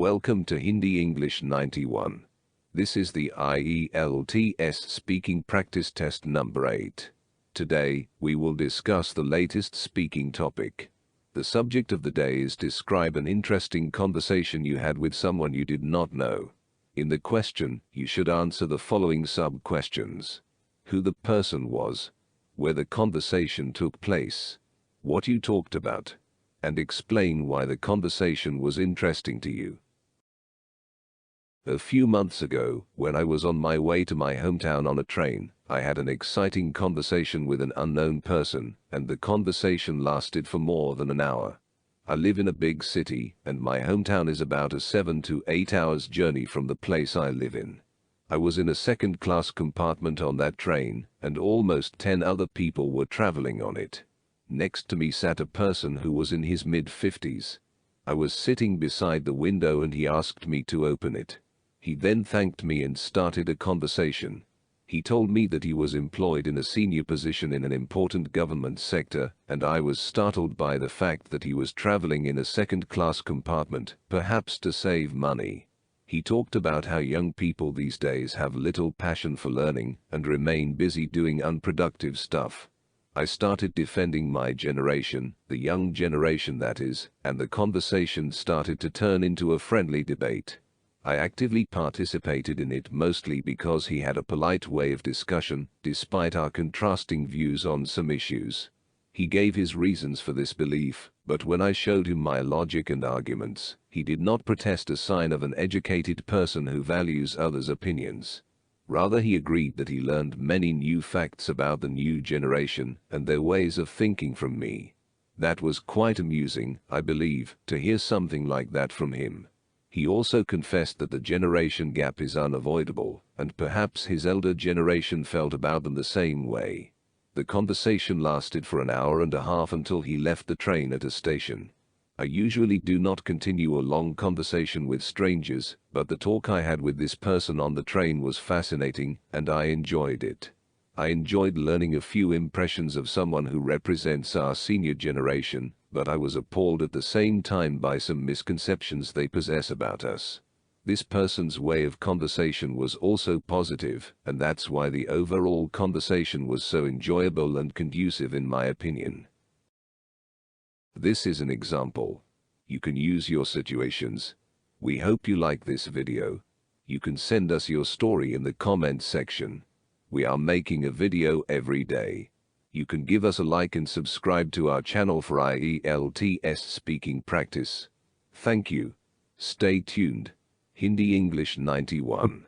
Welcome to Hindi English 91. This is the IELTS speaking practice test number 8. Today, we will discuss the latest speaking topic. The subject of the day is describe an interesting conversation you had with someone you did not know. In the question, you should answer the following sub-questions. Who the person was, where the conversation took place, what you talked about, and explain why the conversation was interesting to you. A few months ago, when I was on my way to my hometown on a train, I had an exciting conversation with an unknown person, and the conversation lasted for more than an hour. I live in a big city, and my hometown is about a 7 to 8 hours journey from the place I live in. I was in a second-class compartment on that train, and almost 10 other people were traveling on it. Next to me sat a person who was in his mid-50s. I was sitting beside the window and he asked me to open it. He then thanked me and started a conversation. He told me that he was employed in a senior position in an important government sector, and I was startled by the fact that he was traveling in a second-class compartment, perhaps to save money. He talked about how young people these days have little passion for learning and remain busy doing unproductive stuff. I started defending my generation, the young generation that is, and the conversation started to turn into a friendly debate. I actively participated in it mostly because he had a polite way of discussion, despite our contrasting views on some issues. He gave his reasons for this belief, but when I showed him my logic and arguments, he did not protest, a sign of an educated person who values others' opinions. Rather, he agreed that he learned many new facts about the new generation and their ways of thinking from me. That was quite amusing, I believe, to hear something like that from him. He also confessed that the generation gap is unavoidable, and perhaps his elder generation felt about them the same way. The conversation lasted for an hour and a half until he left the train at a station. I usually do not continue a long conversation with strangers, but the talk I had with this person on the train was fascinating, and I enjoyed it. I enjoyed learning a few impressions of someone who represents our senior generation, but I was appalled at the same time by some misconceptions they possess about us. This person's way of conversation was also positive, and that's why the overall conversation was so enjoyable and conducive in my opinion. This is an example. You can use your situations. We hope you like this video. You can send us your story in the comments section. We are making a video every day. You can give us a like and subscribe to our channel for IELTS speaking practice. Thank you. Stay tuned. Hindi English 91.